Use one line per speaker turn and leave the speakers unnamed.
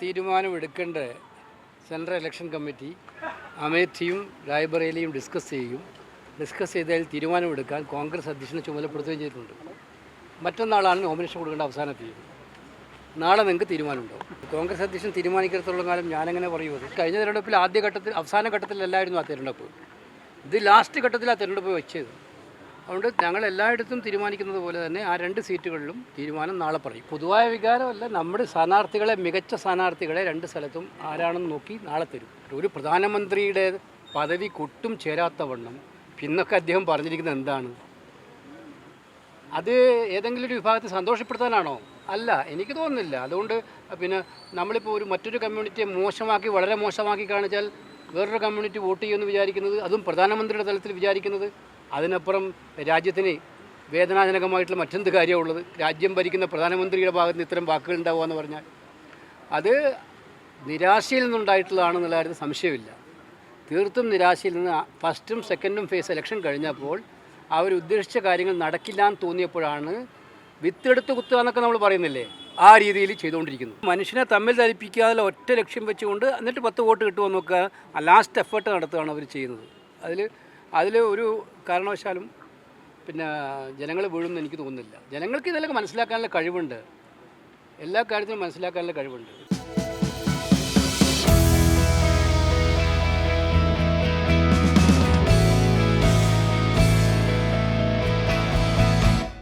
തീരുമാനമെടുക്കേണ്ട central election committee അമേഠിയും റായ്ബറേലിയും discuss ചെയ്തതിൽ തീരുമാനമെടുക്കാൻ കോൺഗ്രസ് അധ്യക്ഷനെ ചുമതലപ്പെടുത്തുകയും ചെയ്തിട്ടുണ്ട്. മറ്റന്നാളാണ് നോമിനേഷൻ കൊടുക്കേണ്ട അവസാന തീയതി. നാളെ നിങ്ങൾക്ക് തീരുമാനമുണ്ടാവും. കോൺഗ്രസ് അധ്യക്ഷൻ തീരുമാനിക്കത്തോളം കാലം ഞാനെങ്ങനെ പറയുന്നത്? കഴിഞ്ഞ തിരഞ്ഞെടുപ്പിൽ അവസാന ഘട്ടത്തിലല്ലായിരുന്നു ആ തിരഞ്ഞെടുപ്പ്. ഇത് ലാസ്റ്റ് ഘട്ടത്തിൽ ആ തിരഞ്ഞെടുപ്പ് വെച്ചത്. അതുകൊണ്ട് ഞങ്ങൾ എല്ലായിടത്തും തീരുമാനിക്കുന്നത് പോലെ തന്നെ ആ 2 സീറ്റുകളിലും തീരുമാനം നാളെ പറയും. പൊതുവായ വികാരമല്ല, നമ്മുടെ സ്ഥാനാർത്ഥികളെ, മികച്ച സ്ഥാനാർത്ഥികളെ 2 സ്ഥലത്തും ആരാണെന്ന് നോക്കി നാളെ തരും. ഒരു പ്രധാനമന്ത്രിയുടെ പദവി കൊട്ടും ചേരാത്തവണ്ണം പിന്നൊക്കെ അദ്ദേഹം പറഞ്ഞിരിക്കുന്നത് എന്താണ്? അത് ഏതെങ്കിലും ഒരു വിഭാഗത്തെ സന്തോഷപ്പെടുത്താനാണോ? അല്ല, എനിക്ക് തോന്നുന്നില്ല. അതുകൊണ്ട് നമ്മളിപ്പോൾ മറ്റൊരു കമ്മ്യൂണിറ്റിയെ വളരെ മോശമാക്കി കാണിച്ചാൽ വേറൊരു കമ്മ്യൂണിറ്റി വോട്ട് ചെയ്യുമെന്ന് വിചാരിക്കുന്നത്, അതും പ്രധാനമന്ത്രിയുടെ തലത്തിൽ വിചാരിക്കുന്നത്, അതിനപ്പുറം രാജ്യത്തിന് വേദനാജനകമായിട്ടുള്ള മറ്റെന്ത് കാര്യമുള്ളത്? രാജ്യം ഭരിക്കുന്ന പ്രധാനമന്ത്രിയുടെ ഭാഗത്ത് നിന്ന് ഇത്തരം വാക്കുകൾ ഉണ്ടാവുക എന്ന് പറഞ്ഞാൽ അത് നിരാശയിൽ നിന്നുണ്ടായിട്ടുള്ളതാണെന്നുള്ള കാര്യത്തിൽ സംശയമില്ല. തീർത്തും നിരാശയിൽ നിന്ന് ഫസ്റ്റും സെക്കൻഡും ഫേസ് ഇലക്ഷൻ കഴിഞ്ഞപ്പോൾ അവരുദ്ദേശിച്ച കാര്യങ്ങൾ നടക്കില്ല എന്ന് തോന്നിയപ്പോഴാണ് വിത്തെടുത്ത് കുത്തുക എന്നൊക്കെ നമ്മൾ പറയുന്നില്ലേ, ആ രീതിയിൽ ചെയ്തുകൊണ്ടിരിക്കുന്നു. മനുഷ്യനെ തമ്മിൽ ധരിപ്പിക്കാതെ ഒറ്റ ലക്ഷ്യം വെച്ചുകൊണ്ട് എന്നിട്ട് 10 വോട്ട് കിട്ടുമെന്ന് നോക്കുക, ലാസ്റ്റ് എഫേർട്ട് നടത്തുകയാണ് അവർ ചെയ്യുന്നത്. അതിൽ ഒരു കാരണവശാലും ജനങ്ങൾ വീഴുമെന്ന് എനിക്ക് തോന്നുന്നില്ല. ജനങ്ങൾക്ക് ഇതൊക്കെ മനസ്സിലാക്കാനുള്ള കഴിവുണ്ട്, എല്ലാ കാര്യത്തിലും മനസ്സിലാക്കാനുള്ള കഴിവുണ്ട്.